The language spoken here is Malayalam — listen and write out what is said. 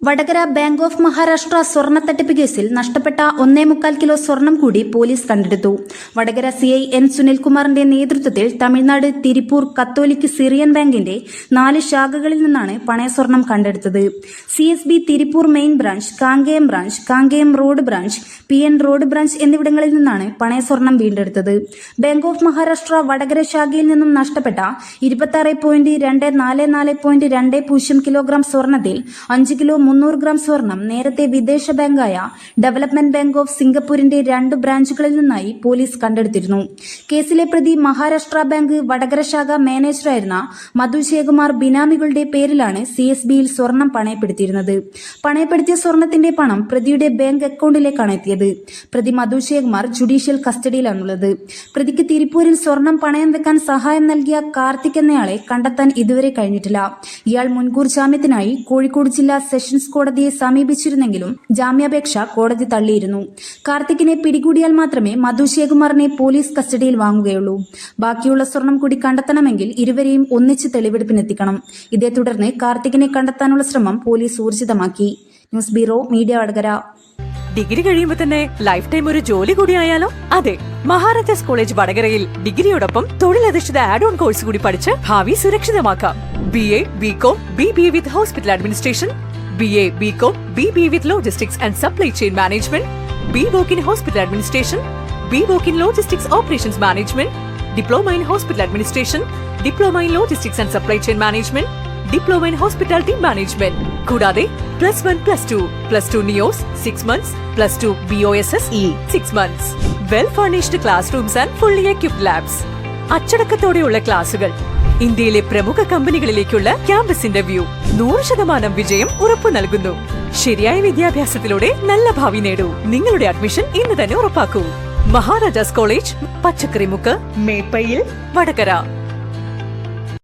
വടകര ബാങ്ക് ഓഫ് മഹാരാഷ്ട്ര സ്വർണ്ണ തട്ടിപ്പ് കേസിൽ നഷ്ടപ്പെട്ട 1.25 കിലോ സ്വർണം കൂടി പോലീസ് കണ്ടെടുത്തു. വടകര CI N സുനിൽകുമാറിന്റെ നേതൃത്വത്തിൽ തമിഴ്നാട് തിരുപ്പൂർ കത്തോലിക് സിറിയൻ ബാങ്കിന്റെ 4 ശാഖകളിൽ നിന്നാണ് പണയസ്വർണം കണ്ടെടുത്തത്. CSB Tiruppur main branch, Kangayam road branch, PN road branch എന്നിവിടങ്ങളിൽ നിന്നാണ് പണയസ്വർണം വീണ്ടെടുത്തത്. ബാങ്ക് ഓഫ് മഹാരാഷ്ട്ര വടകര ശാഖയിൽ നിന്നും നഷ്ടപ്പെട്ട 26.244.20 കിലോഗ്രാം സ്വർണത്തിൽ 5 കിലോ 300 ഗ്രാം സ്വർണം നേരത്തെ വിദേശ ബാങ്കായ ഡെവലപ്മെന്റ് ബാങ്ക് ഓഫ് സിംഗപ്പൂരിന്റെ 2 ബ്രാഞ്ചുകളിൽ നിന്നായി പോലീസ് കണ്ടെടുത്തിരുന്നു. കേസിലെ പ്രതി മഹാരാഷ്ട്ര ബാങ്ക് വടകര ശാഖ മാനേജറായിരുന്ന മധു ജയകുമാർ ബിനാമികളുടെ പേരിലാണ് CSBയിൽ സ്വർണം പണയപ്പെടുത്തിയിരുന്നത്. പണയപ്പെടുത്തിയ സ്വർണത്തിന്റെ പണം പ്രതിയുടെ ബാങ്ക് അക്കൗണ്ടിലേക്കാണ് എത്തിയത്. പ്രതി മധു ജയകുമാർ ജുഡീഷ്യൽ കസ്റ്റഡിയിലാണുള്ളത്. പ്രതിക്ക് തിരുപ്പൂരിൽ സ്വർണം പണയം വെക്കാൻ സഹായം നൽകിയ കാർത്തിക് എന്നയാളെ കണ്ടെത്താൻ ഇതുവരെ കഴിഞ്ഞിട്ടില്ല. ഇയാൾ മുൻകൂർ ജാമ്യത്തിനായി കോഴിക്കോട് ജില്ലാ സെഷൻസ് കോടതിയെ സമീപിച്ചിരുന്നെങ്കിലും ജാമ്യാപേക്ഷ കോടതി തള്ളിയിരുന്നു. കാർത്തിക്കിനെ പിടികൂടിയാൽ മാത്രമേ മധു ജയകുമാറിനെ പോലീസ് കസ്റ്റഡിയിൽ വാങ്ങുകയുള്ളൂ. ബാക്കിയുള്ള സ്വർണം കൂടി കണ്ടെത്തണമെങ്കിൽ ഇരുവരെയും ഒന്നിച്ച് തെളിവെടുപ്പിനെത്തിക്കണം. ഇതേ തുടർന്ന് കാർത്തികിനെ കണ്ടെത്താനുള്ള ശ്രമം പോലീസ് ഊർജിതമാക്കി. News bureau, media Vadakara. Degree കഴിയുമ്പോൾ തന്നെ ലൈഫ് ടൈം ഒരു ജോലി കൂടിയായാലോ? അതെ, മഹാരാജാസ് കോളേജ് വടകരയിൽ ഡിഗ്രിയോടൊപ്പം തൊഴിലധിഷ്ഠിത ആഡ് ഓൺ കോഴ്സ് കൂടി പഠിച്ച് ഭാവി സുരക്ഷിതമാക്കാം. BA, BCom, BBA with hospital administration, BA, BCom, BBA with Logistics and Supply Chain Management, BVoc in Hospital Administration, BVoc in Logistics Operations Management, Diploma in Hospital Administration, Diploma in Logistics and Supply Chain Management, Diploma in Hospitality Management. കൂടാതെ +1, +2, +2 NEOS 6 months, +2 BOSS 6 months. Well furnished classrooms and fully equipped labs. അച്ചടക്കത്തോടെയുള്ള ക്ലാസുകൾ. ഇന്ത്യയിലെ പ്രമുഖ കമ്പനികളിലേക്കുള്ള ക്യാമ്പസ് ഇന്റർവ്യൂ. 100% വിജയം ഉറപ്പു നൽകുന്നു. ശരിയായ വിദ്യാഭ്യാസത്തിലൂടെ നല്ല ഭാവി നേടൂ. നിങ്ങളുടെ അഡ്മിഷൻ ഇന്ന് തന്നെ ഉറപ്പാക്കൂ. മഹാരാജാസ് കോളേജ്, പച്ചക്കറിമുക്ക്, മേപ്പയിൽ, വടകര.